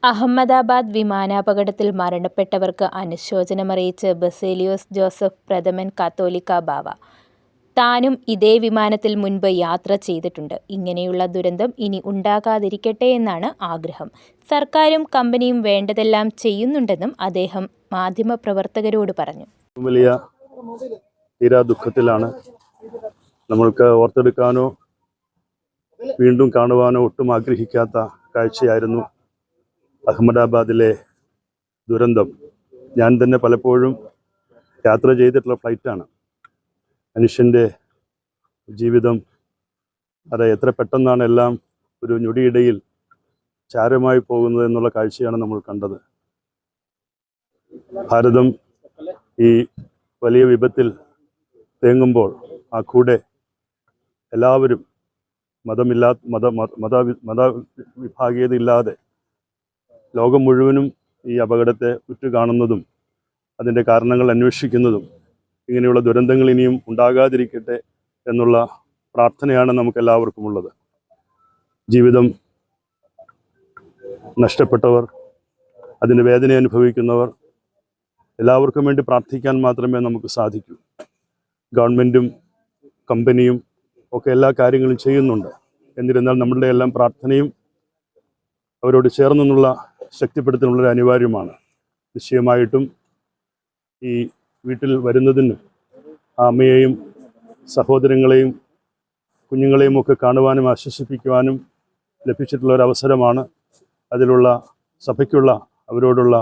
Ahmedabad വിമാനാപകടത്തിൽ മരണപ്പെട്ടവർക്ക് അനുശോചനമറിയിച്ച് Baselios Joseph പ്രഥമൻ കാത്തോലിക്ക ബാവ. താനും ഇതേ വിമാനത്തിൽ മുൻപ് യാത്ര ചെയ്തിട്ടുണ്ട്. ഇങ്ങനെയുള്ള ദുരന്തം ഇനി ഉണ്ടാകാതിരിക്കട്ടെ എന്നാണ് ആഗ്രഹം. സർക്കാരും കമ്പനിയും വേണ്ടതെല്ലാം ചെയ്യുന്നുണ്ടെന്നും അദ്ദേഹം മാധ്യമപ്രവർത്തകരോട് പറഞ്ഞു. വലിയ തീരാ ദുഃഖത്തിലാണ്. നമ്മൾക്ക് ഓർത്തെടുക്കാനോ വീണ്ടും കാണുവാനോ ഒട്ടും ആഗ്രഹിക്കാത്ത കാഴ്ചയായിരുന്നു അഹമ്മദാബാദിലെ ദുരന്തം. ഞാൻ തന്നെ പലപ്പോഴും യാത്ര ചെയ്തിട്ടുള്ള ഫ്ലൈറ്റാണ്. മനുഷ്യൻ്റെ ജീവിതം അത് എത്ര പെട്ടെന്നാണ് എല്ലാം ഒരു ഞൊടിയിടയിൽ ചാരമായി പോകുന്നത് എന്നുള്ള കാഴ്ചയാണ് നമ്മൾ കണ്ടത്. ഭാരതം ഈ വലിയ വിപത്തിൽ തേങ്ങുമ്പോൾ ആ കൂടെ എല്ലാവരും മതവിഭാഗീയതയില്ലാതെ ലോകം മുഴുവനും ഈ അപകടത്തെ ഉറ്റുകാണുന്നതും അതിൻ്റെ കാരണങ്ങൾ അന്വേഷിക്കുന്നതും ഇങ്ങനെയുള്ള ദുരന്തങ്ങൾ ഇനിയും ഉണ്ടാകാതിരിക്കട്ടെ എന്നുള്ള പ്രാർത്ഥനയാണ് നമുക്കെല്ലാവർക്കും ഉള്ളത്. ജീവിതം നഷ്ടപ്പെട്ടവർ, അതിൻ്റെ വേദന അനുഭവിക്കുന്നവർ എല്ലാവർക്കും വേണ്ടി പ്രാർത്ഥിക്കാൻ മാത്രമേ നമുക്ക് സാധിക്കൂ. ഗവൺമെൻറ്റും കമ്പനിയും ഒക്കെ എല്ലാ കാര്യങ്ങളും ചെയ്യുന്നുണ്ട്. എന്നിരുന്നാൽ നമ്മളുടെ എല്ലാം പ്രാർത്ഥനയും അവരോട് ചേർന്നുള്ള ശക്തിപ്പെടുത്തലുള്ളത് അനിവാര്യമാണ്. നിശ്ചയമായിട്ടും ഈ വീട്ടിൽ വരുന്നതിന് ആ അമ്മയെയും സഹോദരങ്ങളെയും കുഞ്ഞുങ്ങളെയും ഒക്കെ കാണുവാനും ആശ്വസിപ്പിക്കുവാനും ലഭിച്ചിട്ടുള്ള ഒരു അവസരമാണ്. അതിലുള്ള സഭയ്ക്കുള്ള അവരോടുള്ള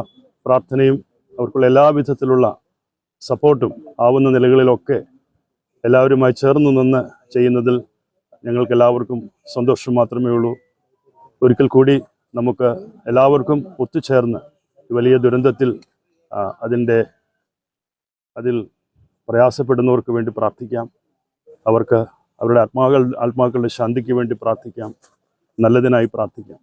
പ്രാർത്ഥനയും അവർക്കുള്ള എല്ലാ വിധത്തിലുള്ള സപ്പോർട്ടും ആവുന്ന നിലകളിലൊക്കെ എല്ലാവരുമായി ചേർന്ന് നിന്ന് ചെയ്യുന്നതിൽ ഞങ്ങൾക്കെല്ലാവർക്കും സന്തോഷം മാത്രമേ ഉള്ളൂ. ഒരിക്കൽ കൂടി നമുക്ക് എല്ലാവർക്കും ഒത്തുചേർന്ന് വലിയ ദുരന്തത്തിൽ അതിൽ പ്രയാസപ്പെടുന്നവർക്ക് വേണ്ടി പ്രാർത്ഥിക്കാം. അവർക്ക് അവരുടെ ആത്മാക്കളുടെ ശാന്തിക്ക് വേണ്ടി പ്രാർത്ഥിക്കാം. നല്ലതിനായി പ്രാർത്ഥിക്കാം.